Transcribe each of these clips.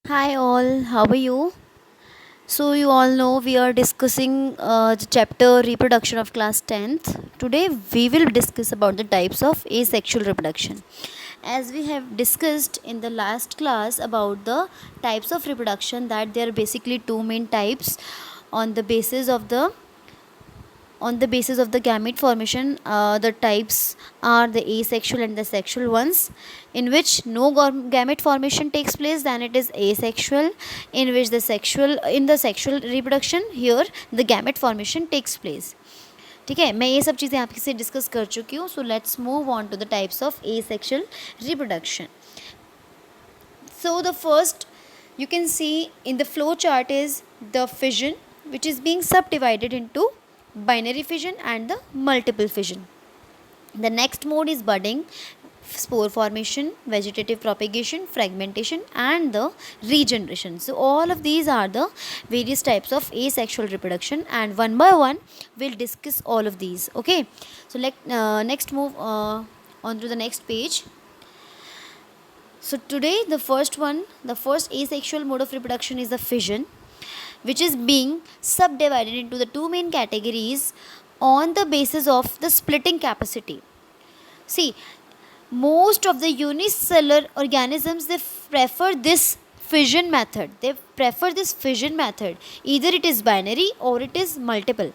Hi all, how are you? So you all know we are discussing the chapter reproduction of class 10th. Today we will discuss about the types of asexual reproduction. As we have discussed in the last class about the types of reproduction, that there are basically two main types on the basis of the gamete formation. The types are the asexual and the sexual ones. In which no gamete formation takes place, then it is asexual. In which the sexual reproduction, here the gamete formation takes place. ठीक है, मैं ये सब चीज़ें आपके से discuss कर चुकी हूँ. So let's move on to the types of asexual reproduction. So the first you can see in the flow chart is the fission, which is being subdivided into binary fission and the multiple fission. The next mode is budding, spore formation, vegetative propagation, fragmentation and the regeneration. So all of these are the various types of asexual reproduction, and one by one we'll discuss all of these. Okay, so next move on to the next page. So today the first asexual mode of reproduction is the fission, which is being subdivided into the two main categories on the basis of the splitting capacity. See, most of the unicellular organisms, they prefer this fission method. Either it is binary or it is multiple.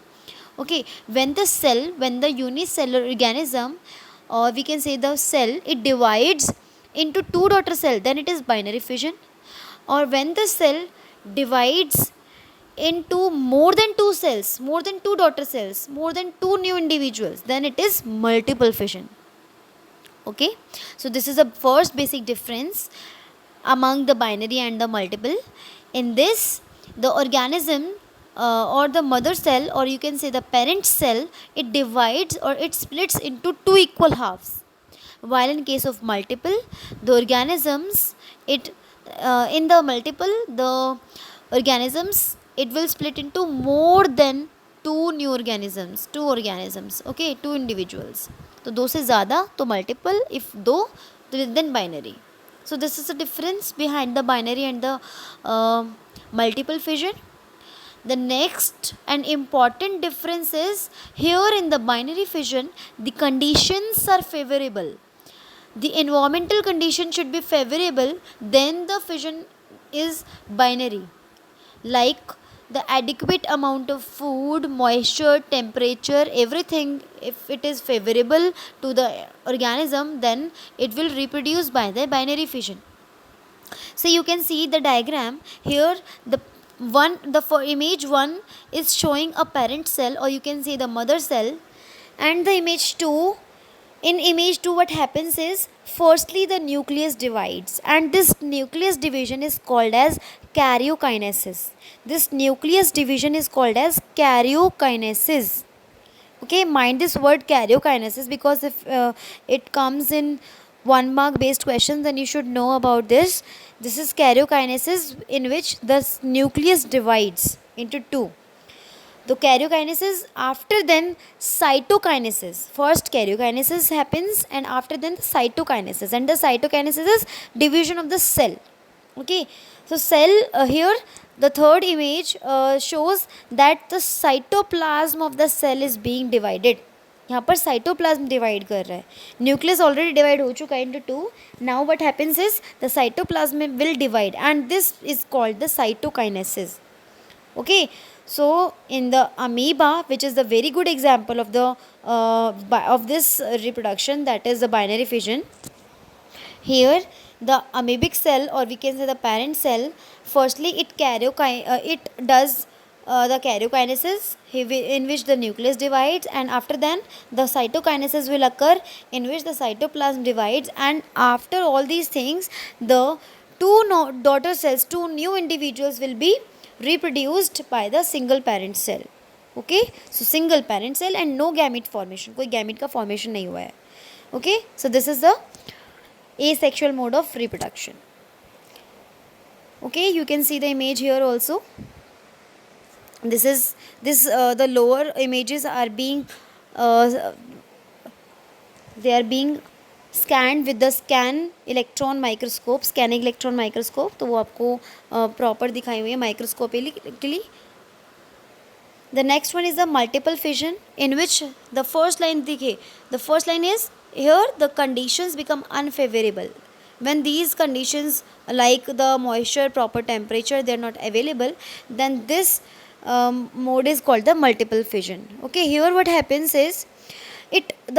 Okay, when the unicellular organism, or we can say the cell, it divides into two daughter cell, then it is binary fission. Or when the cell divides into more than two cells, more than two daughter cells, more than two new individuals, then it is multiple fission. Okay, so this is the first basic difference among the binary and the multiple. In this, the organism, or the mother cell, or you can say the parent cell, it divides or it splits into two equal halves, while in case of multiple, the organisms, it in the multiple, the organisms, it will split into more than two organisms. Okay, two individuals. तो दो से ज़्यादा तो multiple, if दो तो then binary. So this is the difference behind the binary and the multiple fission. The next and important difference is, here in the binary fission, the conditions are favorable. The environmental condition should be favorable, then the fission is binary. Like the adequate amount of food, moisture, temperature, everything, if it is favorable to the organism, then it will reproduce by the binary fission. So you can see the diagram here. For image 1 is showing a parent cell, or you can say the mother cell, and the image 2, in image 2 what happens is, firstly the nucleus divides, and this nucleus division is called as karyokinesis. Okay, mind this word karyokinesis, because if it comes in 1 mark based questions, then you should know about this. This is karyokinesis, in which the nucleus divides into two. The karyokinesis, after then cytokinesis. First karyokinesis happens, and after then the cytokinesis. And the cytokinesis is division of the cell. Okay, so cell, here the third image shows that the cytoplasm of the cell is being divided. यहाँ पर cytoplasm divide कर रहा है. Nucleus already divide हो चुका है into two. Now what happens is the cytoplasm will divide, and this is called the cytokinesis. Okay, so in the amoeba, which is the very good example of the of this reproduction, that is the binary fission. Here the amoebic cell, or we can say the parent cell, firstly it does the karyokinesis, in which the nucleus divides, and after then the cytokinesis will occur, in which the cytoplasm divides, and after all these things, the daughter cells, two new individuals will be reproduced by the single parent cell. Okay, so single parent cell and no gamete formation, कोई gamete का formation नहीं हुआ है. Okay, so this is the asexual mode of reproduction. Okay, you can see the image here also. The lower images are being they are being scan with the scan electron microscope, scanning electron microscope, तो वो आपको proper दिखाई हुई है microscopically. The next one is the multiple fission, in which the first line देखिए, the first line is here the conditions become unfavorable. When these conditions like the moisture, proper temperature, they are not available, then this mode is called the multiple fission. Okay, here what happens is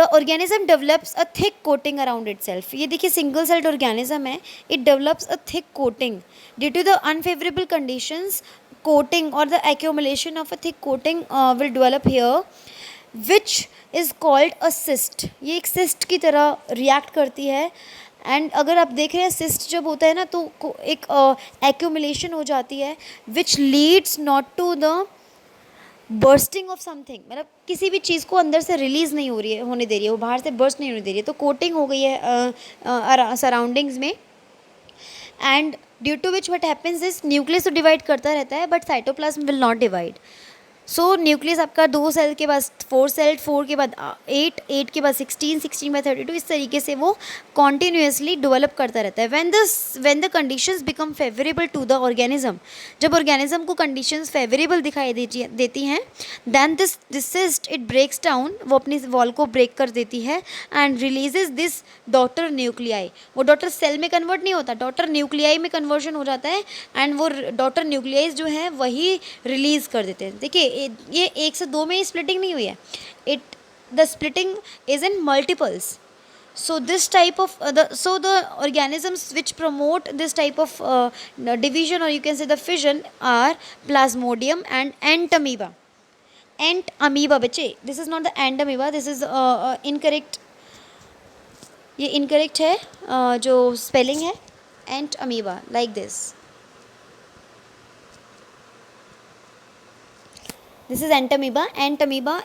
the organism develops a thick coating around itself. ये देखिए single celled organism है, it develops a thick coating due to the unfavorable conditions. Coating or the accumulation of a thick coating will develop here, which is called a cyst. ये एक cyst की तरह react करती है. And अगर आप देख रहे हैं cyst जब होता है ना तो एक accumulation हो जाती है, which leads not to the bursting of something, मतलब किसी भी चीज़ को अंदर से रिलीज़ नहीं हो रही है, होने दे रही है, वो बाहर से बर्स्ट नहीं होने दे रही है, तो कोटिंग हो गई है सराउंडिंग्स में. And due to which what happens is nucleus तो डिवाइड करता रहता है but cytoplasm will not divide. So nucleus आपका 2 सेल के बाद 4 सेल, 4 के बाद 8, 8 के बाद 16, 16 बाद 32, इस तरीके से वो कॉन्टीन्यूसली डेवलप करता रहता है. When the conditions become favourable to the organism, जब ऑर्गेनिज्म को कंडीशंस फेवरेबल दिखाई देती हैं, then this cyst it breaks down, वो अपनी वॉल को ब्रेक कर देती है and releases this daughter nuclei. वो डॉटर सेल में कन्वर्ट नहीं होता, डॉटर न्यूक्लियाई में कन्वर्जन हो जाता है एंड वो डॉटर न्यूक्लियाइज जो है वही रिलीज़ कर देते हैं. देखिए ये 1 से 2 में ही स्प्लिटिंग नहीं हुई है, the splitting is in multiples. So this type of the organisms which promote this type of division, or you can say the fission, are Plasmodium and Entamoeba. Entamoeba बच्चे, this is not the Entamoeba, this is incorrect. ये incorrect है, जो spelling है Entamoeba like this. This is Entamoeba. Entamoeba,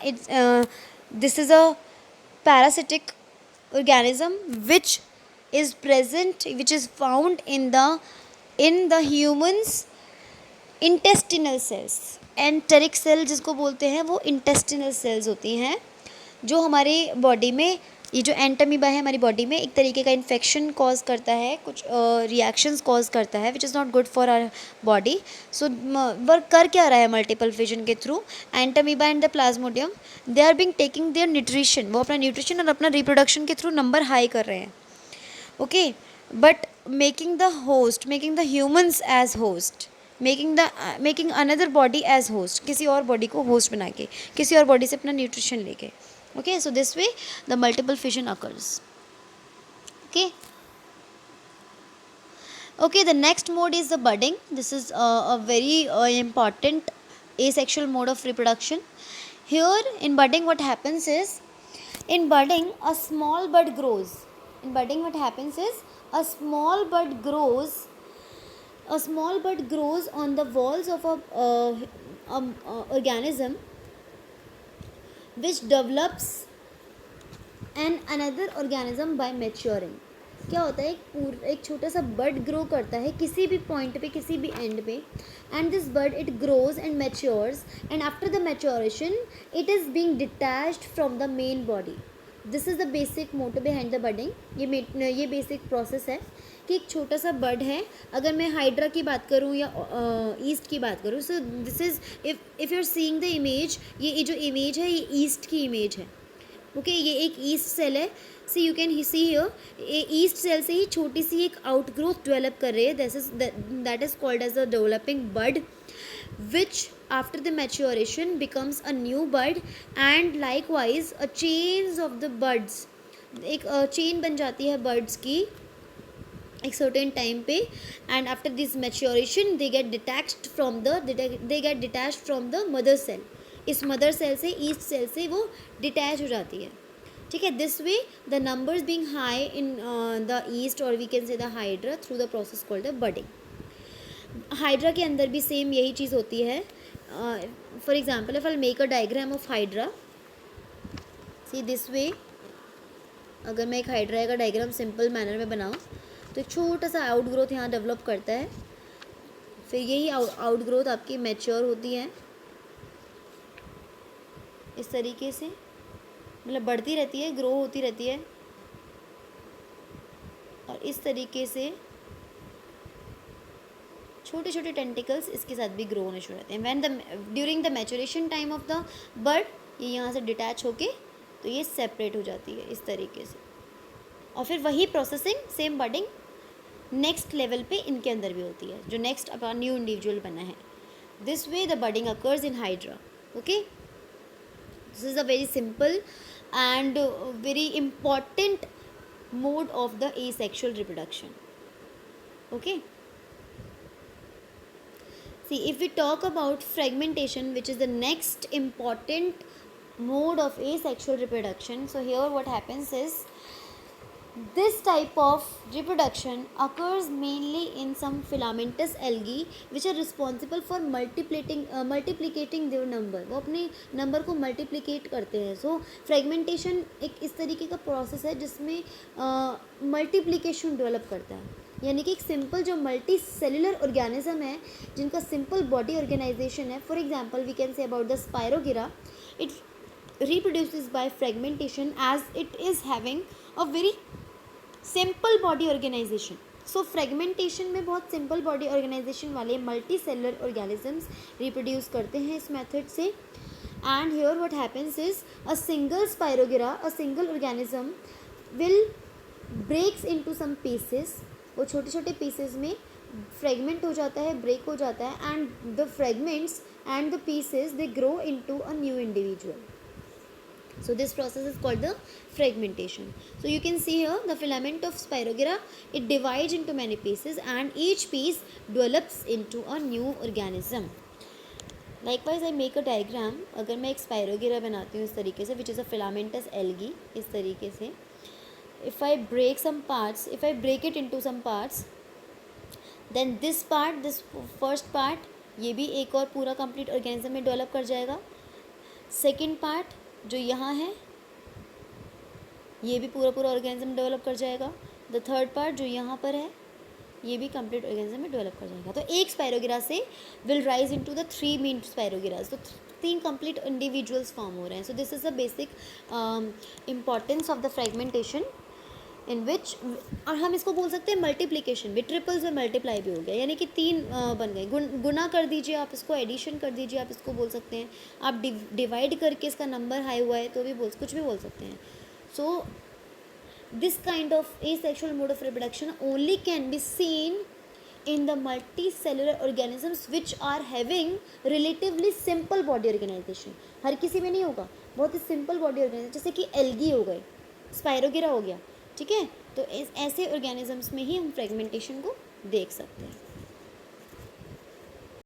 this is a parasitic organism which is found in the humans intestinal cells. Enteric cell जिसको बोलते हैं वो intestinal sales होती हैं जो हमारे बॉडी में, ये जो एंटामीबा है हमारी बॉडी में एक तरीके का इन्फेक्शन कॉज करता है, कुछ रिएक्शंस कॉज करता है which is not good for our body. So work कर क्या रहा है मल्टीपल फिजन के through? Entamoeba and the Plasmodium, they are being taking their nutrition, वो अपना न्यूट्रिशन और अपना रिप्रोडक्शन के थ्रू नंबर हाई कर रहे हैं. Okay, but making the host, making the humans as host, making another body as host, किसी और बॉडी को होस्ट बना के, किसी और बॉडी से अपना न्यूट्रिशन लेके. Okay, so this way the multiple fission occurs. Okay, the next mode is the budding. This is a very important asexual mode of reproduction. Here in budding what happens is, in budding a small bud grows. In budding what happens is a small bud grows on the walls of a organism which develops an another organism by maturing. क्या होता है, एक छोटा सा बड grow करता है किसी भी पॉइंट पे, किसी भी एंड पे, and this bud it grows and matures, and after the maturation it is being detached from the main body. This is the basic motive behind the budding. ये बेसिक प्रोसेस है कि एक छोटा सा बड है. अगर मैं हाइड्रा की बात करूँ या ईस्ट की बात करूँ, so this is if you are seeing the image, ये जो इमेज है ये ईस्ट की इमेज है. ओके, ये एक ईस्ट सेल है. See you can see here, yeast cell से ही छोटी सी एक आउटग्रोथ डेवलप कर रही है. That is called as the developing bud, which after the maturation becomes a new bud, and likewise a chains of the buds, एक चेन बन जाती है बर्ड्स की एक सर्टेन टाइम पे, and after this maturation they get detached from the mother cell. इस mother cell से, ईस्ट सेल से वो डिटैच हो जाती है. ठीक है, this way the numbers being high in the yeast, और we can say the hydra through the process called the budding. Hydra के अंदर भी सेम यही चीज़ होती है. For example if I make a diagram of hydra, see this way, अगर मैं एक हाइड्रा का डायग्राम सिंपल मैनर में बनाऊँ तो एक छोटा सा आउट ग्रोथ यहाँ डेवलप करता है. फिर यही आउट ग्रोथ आपकी मैच्योर होती है इस तरीके से, मतलब बढ़ती रहती है, ग्रो होती रहती है. और इस तरीके से छोटे छोटे टेंटिकल्स इसके साथ भी ग्रो होने शुरू होते हैं। When the during the maturation time of the bird ये यहाँ से डिटैच होके तो ये सेपरेट हो जाती है इस तरीके से, और फिर वही processing same budding next level पे इनके अंदर भी होती है जो नेक्स्ट अपना न्यू इंडिविजुअल बना है। This way the budding occurs in hydra. Okay, this is a very simple and very important mode of the asexual reproduction. Okay, see, if we talk about fragmentation, which is the next important mode of asexual reproduction, so here what happens is this type of reproduction occurs mainly in some filamentous algae which are responsible for multiplicating their number. वो अपने number को मल्टीप्लिकेट करते हैं। सो fragmentation एक इस तरीके का process है जिसमें मल्टीप्लिकेशन डेवलप करता है, यानी कि एक सिंपल जो मल्टी सेलुलर ऑर्गेनिज्म है जिनका सिंपल बॉडी ऑर्गेनाइजेशन है। For example we can say about the spirogyra, it reproduces by fragmentation as it is having a very simple body organization. So fragmentation में बहुत simple body organization वाले multi cellular organisms reproduce करते हैं इस method से। And here what happens is a single spirogyra, a single organism will breaks into some pieces. वो छोटे छोटे pieces में fragment हो जाता है, break हो जाता है, and the fragments and the pieces they grow into a new individual. So this process is called the fragmentation. So you can see here the filament of Spirogyra, it divides into many pieces and each piece develops into a new organism. Likewise I make a diagram. अगर मैं एक Spirogyra बनाती हूँ इस तरीके से, which is a filamentous algae, इस तरीके से, if I break some parts, if I break it into some parts, then this part, this first part, ये भी एक और पूरा complete organism में develop कर जाएगा। Second part जो यहाँ है ये भी पूरा पूरा ऑर्गेनिज्म डेवलप कर जाएगा। द थर्ड पार्ट जो यहाँ पर है ये भी कंप्लीट ऑर्गेनिज्म में डेवलप कर जाएगा। तो एक स्पायरोगिरा से will rise into the 3 main spirogyras, तो 3 कंप्लीट इंडिविजुअल्स फॉर्म हो रहे हैं। So this is the basic importance of the fragmentation in which, और हम इसको बोल सकते हैं मल्टीप्लिकेशन भी, ट्रिपल्स में मल्टीप्लाई भी हो गया, यानी कि 3 बन गए। गुना कर दीजिए आप इसको, एडिशन कर दीजिए आप इसको बोल सकते हैं, आप डिवाइड करके इसका नंबर हाई हुआ है तो भी कुछ भी बोल सकते हैं। So this kind of asexual mode of reproduction only can be seen in the multicellular organisms which are having relatively simple body organization. हर किसी में नहीं होगा, बहुत ही सिंपल बॉडी ऑर्गेनाइजेशन, जैसे कि एल्गी हो गए, स्पायरोगिरा हो गया, ठीक है। तो ऐसे ऑर्गेनिजम्स में ही हम फ्रेगमेंटेशन को देख सकते हैं।